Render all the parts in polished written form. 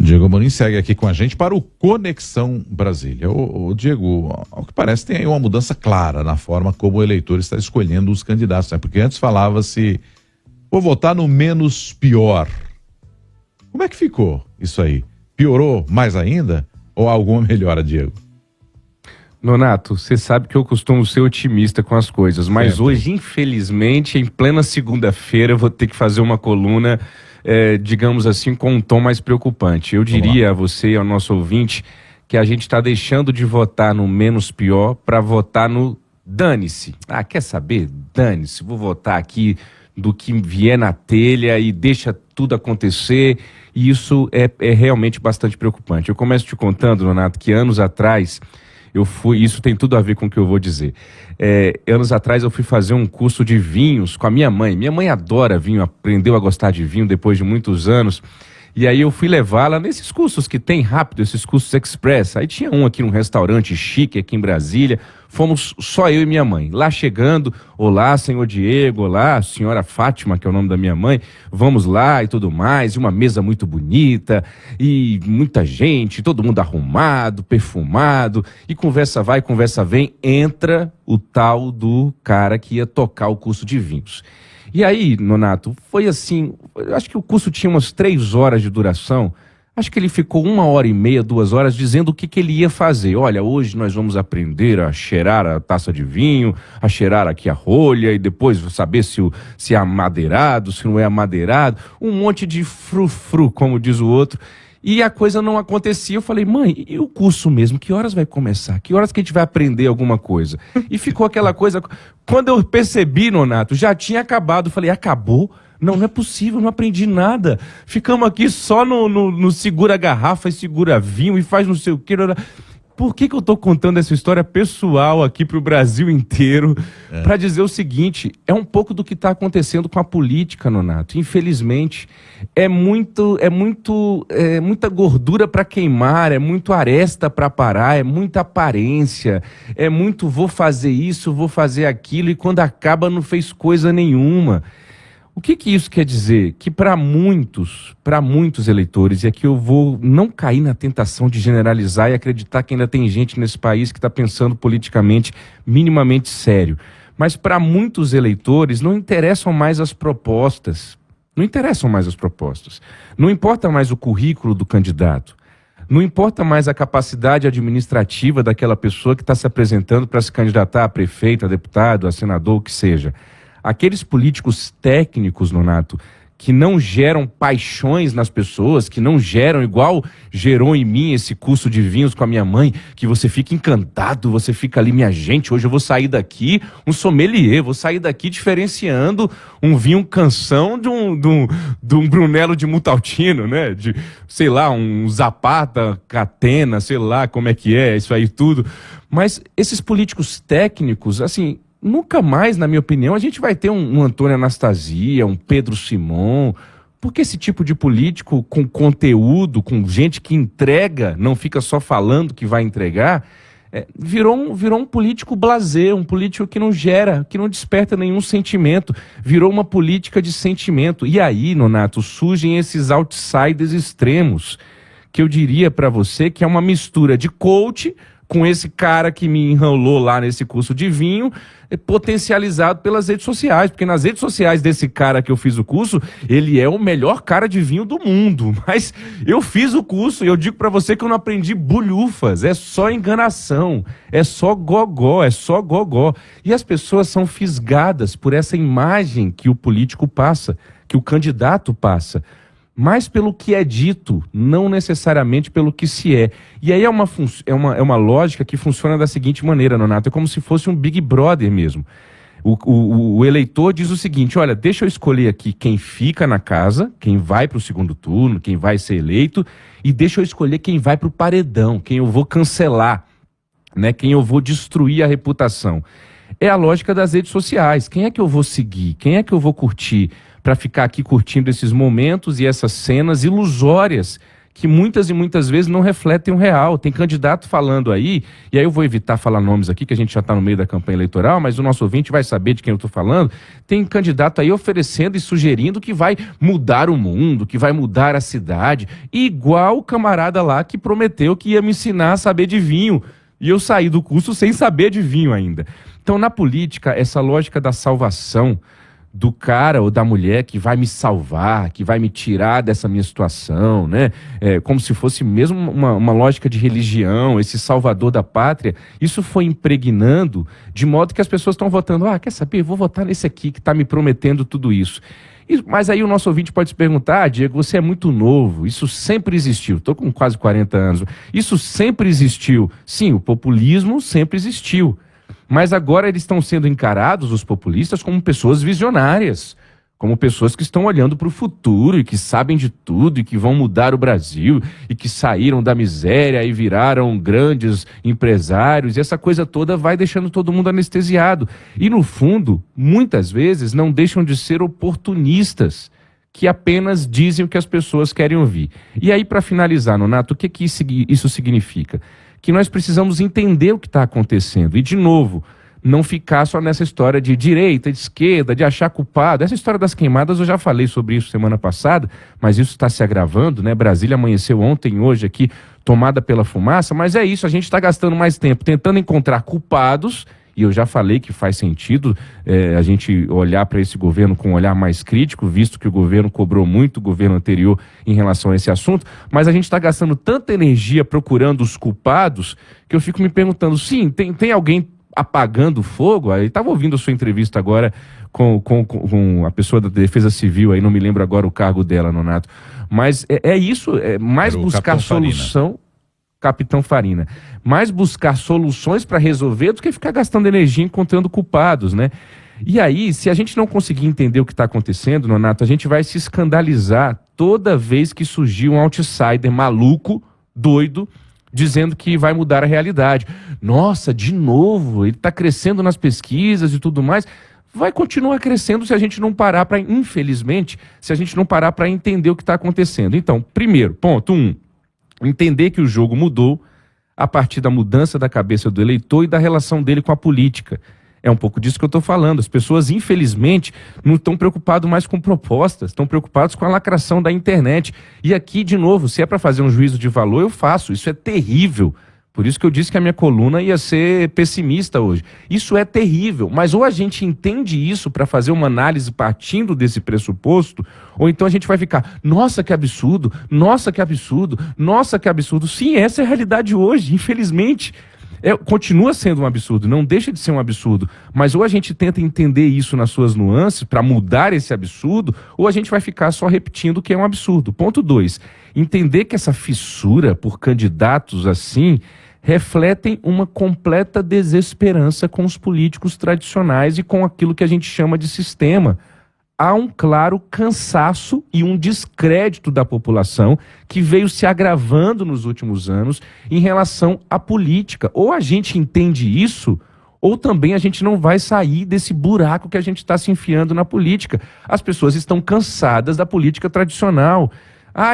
Diego Amorim segue aqui com a gente para o Conexão Brasília. O Diego, ao que parece, tem aí uma mudança clara na forma como o eleitor está escolhendo os candidatos, né? Porque antes falava-se, vou votar no menos pior. Como é que ficou isso aí? Piorou mais ainda ou há alguma melhora, Diego? Nonato, você sabe que eu costumo ser otimista com as coisas, mas Sempre. hoje, infelizmente, em plena segunda-feira, eu vou ter que fazer uma coluna, digamos assim, com um tom mais preocupante. Eu diria a você e ao nosso ouvinte que a gente está deixando de votar no menos pior para votar no dane-se. Ah, quer saber? Dane-se, vou votar aqui do que vier na telha e deixa tudo acontecer. E isso é realmente bastante preocupante. Eu começo te contando, Nonato, que anos atrás isso tem tudo a ver com o que eu vou dizer. Anos atrás eu fui fazer um curso de vinhos com a minha mãe. Minha mãe adora vinho, aprendeu a gostar de vinho depois de muitos anos. E aí eu fui levá-la nesses cursos que tem rápido, esses cursos express. Aí tinha um aqui num restaurante chique aqui em Brasília. Fomos só eu e minha mãe. Lá chegando, olá, senhor Diego, olá, senhora Fátima, que é o nome da minha mãe. Vamos lá e tudo mais. E uma mesa muito bonita e muita gente, todo mundo arrumado, perfumado. E conversa vai, conversa vem. Entra o tal do cara que ia tocar o curso de vinhos. E aí, Nonato, foi assim, eu acho que o curso tinha umas 3 horas de duração, acho que ele ficou 1h30, 2 horas, dizendo o que ele ia fazer. Olha, hoje nós vamos aprender a cheirar a taça de vinho, a cheirar aqui a rolha, e depois saber se é amadeirado, se não é amadeirado, um monte de frufru, como diz o outro. E a coisa não acontecia. Eu falei, mãe, e o curso mesmo? Que horas vai começar? Que horas que a gente vai aprender alguma coisa? E ficou aquela coisa... Quando eu percebi, Nonato, já tinha acabado. Eu falei, acabou? Não é possível, não aprendi nada. Ficamos aqui só no segura garrafa e segura vinho e faz não sei o quê. Por que eu estou contando essa história pessoal aqui para o Brasil inteiro? Para dizer o seguinte, é um pouco do que está acontecendo com a política, Nonato. Infelizmente, é muita gordura para queimar, é muito aresta para parar, é muita aparência, é muito vou fazer isso, vou fazer aquilo, e quando acaba não fez coisa nenhuma. O que isso quer dizer? Que para muitos eleitores, e aqui eu vou não cair na tentação de generalizar e acreditar que ainda tem gente nesse país que está pensando politicamente minimamente sério, mas para muitos eleitores não interessam mais as propostas, não importa mais o currículo do candidato, não importa mais a capacidade administrativa daquela pessoa que está se apresentando para se candidatar a prefeito, a deputado, a senador, o que seja. Aqueles políticos técnicos, Nonato, que não geram paixões nas pessoas, que não geram igual gerou em mim esse curso de vinhos com a minha mãe, que você fica encantado, você fica ali, minha gente, hoje eu vou sair daqui um sommelier, vou sair daqui diferenciando um vinho canção de um Brunello de Montalcino, né? De, sei lá, um Zapata, Catena, sei lá como é que é, isso aí tudo. Mas esses políticos técnicos, assim... Nunca mais, na minha opinião, a gente vai ter um Antônio Anastasia, um Pedro Simon, porque esse tipo de político com conteúdo, com gente que entrega, não fica só falando que vai entregar, virou um político blasé, um político que não gera, que não desperta nenhum sentimento, virou uma política de sentimento. E aí, Nonato, surgem esses outsiders extremos, que eu diria para você que é uma mistura de coach com esse cara que me enrolou lá nesse curso de vinho, potencializado pelas redes sociais, porque nas redes sociais desse cara que eu fiz o curso, ele é o melhor cara de vinho do mundo, mas eu fiz o curso e eu digo pra você que eu não aprendi bulhufas, é só enganação, é só gogó, e as pessoas são fisgadas por essa imagem que o político passa, que o candidato passa, mas pelo que é dito, não necessariamente pelo que se é. E aí é uma lógica que funciona da seguinte maneira, Nonato, é como se fosse um Big Brother mesmo. O eleitor diz o seguinte, olha, deixa eu escolher aqui quem fica na casa, quem vai para o segundo turno, quem vai ser eleito, e deixa eu escolher quem vai para o paredão, quem eu vou cancelar, né, quem eu vou destruir a reputação. É a lógica das redes sociais. Quem é que eu vou seguir? Quem é que eu vou curtir para ficar aqui curtindo esses momentos e essas cenas ilusórias que muitas e muitas vezes não refletem o real. Tem candidato falando aí, e aí eu vou evitar falar nomes aqui, que a gente já está no meio da campanha eleitoral, mas o nosso ouvinte vai saber de quem eu estou falando. Tem candidato aí oferecendo e sugerindo que vai mudar o mundo, que vai mudar a cidade, igual o camarada lá que prometeu que ia me ensinar a saber de vinho, e eu saí do curso sem saber de vinho ainda. Então, na política, essa lógica da salvação do cara ou da mulher que vai me salvar, que vai me tirar dessa minha situação, né? Como se fosse mesmo uma lógica de religião, esse salvador da pátria, isso foi impregnando de modo que as pessoas estão votando, quer saber, vou votar nesse aqui que está me prometendo tudo isso. Mas aí o nosso ouvinte pode se perguntar, Diego, você é muito novo, isso sempre existiu, estou com quase 40 anos, isso sempre existiu. Sim, o populismo sempre existiu. Mas agora eles estão sendo encarados, os populistas, como pessoas visionárias, como pessoas que estão olhando para o futuro e que sabem de tudo e que vão mudar o Brasil e que saíram da miséria e viraram grandes empresários. E essa coisa toda vai deixando todo mundo anestesiado. E, no fundo, muitas vezes não deixam de ser oportunistas, que apenas dizem o que as pessoas querem ouvir. E aí, para finalizar, Nonato, o que isso significa? Que nós precisamos entender o que está acontecendo. E, de novo, não ficar só nessa história de direita, de esquerda, de achar culpado. Essa história das queimadas, eu já falei sobre isso semana passada, mas isso está se agravando, né? Brasília amanheceu ontem, hoje aqui, tomada pela fumaça, mas é isso, a gente está gastando mais tempo tentando encontrar culpados, e eu já falei que faz sentido a gente olhar para esse governo com um olhar mais crítico, visto que o governo cobrou muito o governo anterior em relação a esse assunto, mas a gente está gastando tanta energia procurando os culpados, que eu fico me perguntando, sim, tem alguém apagando fogo? Eu estava ouvindo a sua entrevista agora com a pessoa da Defesa Civil, aí não me lembro agora o cargo dela, Nonato, mas é isso, mais buscar solução... Capitão Farina, mais buscar soluções para resolver do que ficar gastando energia encontrando culpados, né? E aí, se a gente não conseguir entender o que está acontecendo, Nonato, a gente vai se escandalizar toda vez que surgir um outsider maluco, doido, dizendo que vai mudar a realidade. Nossa, de novo, ele está crescendo nas pesquisas e tudo mais. Vai continuar crescendo se a gente não parar para, infelizmente, se a gente não parar para entender o que está acontecendo. Então, primeiro, ponto 1. Entender que o jogo mudou a partir da mudança da cabeça do eleitor e da relação dele com a política. É um pouco disso que eu estou falando. As pessoas, infelizmente, não estão preocupadas mais com propostas, estão preocupadas com a lacração da internet. E aqui, de novo, se é para fazer um juízo de valor, eu faço. Isso é terrível. Por isso que eu disse que a minha coluna ia ser pessimista hoje. Isso é terrível, mas ou a gente entende isso para fazer uma análise partindo desse pressuposto, ou então a gente vai ficar, nossa, que absurdo, nossa, que absurdo, nossa, que absurdo. Sim, essa é a realidade hoje, infelizmente. Continua sendo um absurdo, não deixa de ser um absurdo, mas ou a gente tenta entender isso nas suas nuances para mudar esse absurdo, ou a gente vai ficar só repetindo o que é um absurdo. Ponto 2, entender que essa fissura por candidatos assim refletem uma completa desesperança com os políticos tradicionais e com aquilo que a gente chama de sistema. Há um claro cansaço e um descrédito da população que veio se agravando nos últimos anos em relação à política. Ou a gente entende isso, ou também a gente não vai sair desse buraco que a gente está se enfiando na política. As pessoas estão cansadas da política tradicional.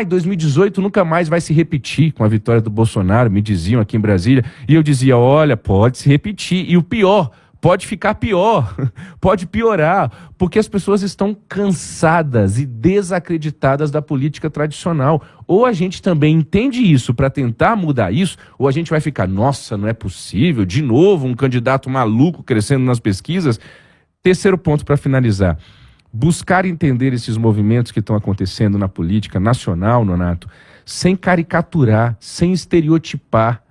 Em 2018 nunca mais vai se repetir com a vitória do Bolsonaro, me diziam aqui em Brasília. E eu dizia, olha, pode se repetir. E o pior, pode ficar pior, pode piorar, porque as pessoas estão cansadas e desacreditadas da política tradicional. Ou a gente também entende isso para tentar mudar isso, ou a gente vai ficar, nossa, não é possível, de novo um candidato maluco crescendo nas pesquisas. Terceiro ponto para finalizar. Buscar entender esses movimentos que estão acontecendo na política nacional, Nonato, sem caricaturar, sem estereotipar,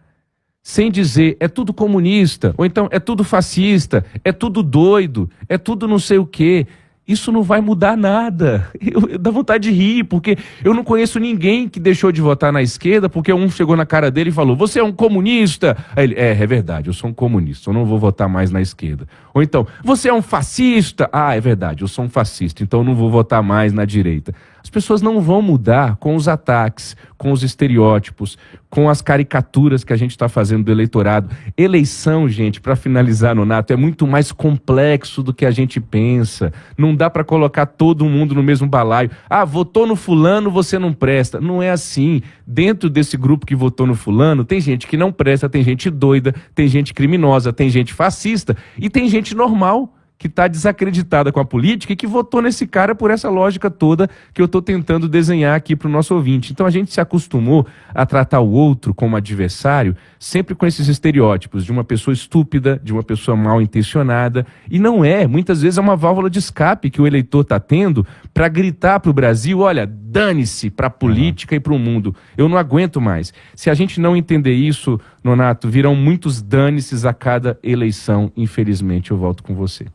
sem dizer é tudo comunista, ou então é tudo fascista, é tudo doido, é tudo não sei o quê. Isso não vai mudar nada. Eu dá vontade de rir, porque eu não conheço ninguém que deixou de votar na esquerda porque um chegou na cara dele e falou, você é um comunista. Aí ele, é verdade, eu sou um comunista, eu não vou votar mais na esquerda. Ou então, você é um fascista. É verdade, eu sou um fascista, então eu não vou votar mais na direita. As pessoas não vão mudar com os ataques, com os estereótipos, com as caricaturas que a gente está fazendo do eleitorado. Eleição, gente, para finalizar, Nonato, é muito mais complexo do que a gente pensa. Não dá para colocar todo mundo no mesmo balaio. Ah, votou no fulano, você não presta. Não é assim. Dentro desse grupo que votou no fulano, tem gente que não presta, tem gente doida, tem gente criminosa, tem gente fascista e tem gente normal, que está desacreditada com a política e que votou nesse cara por essa lógica toda que eu estou tentando desenhar aqui para o nosso ouvinte. Então a gente se acostumou a tratar o outro como adversário sempre com esses estereótipos de uma pessoa estúpida, de uma pessoa mal intencionada, e não é. Muitas vezes é uma válvula de escape que o eleitor está tendo para gritar para o Brasil, olha, dane-se para a política e para o mundo. Eu não aguento mais. Se a gente não entender isso, Nonato, virão muitos dane-ses a cada eleição. Infelizmente, eu volto com você.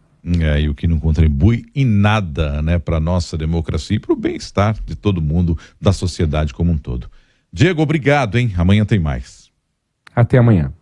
E o que não contribui em nada, né, para a nossa democracia e para o bem-estar de todo mundo, da sociedade como um todo. Diego, obrigado, hein? Amanhã tem mais. Até amanhã.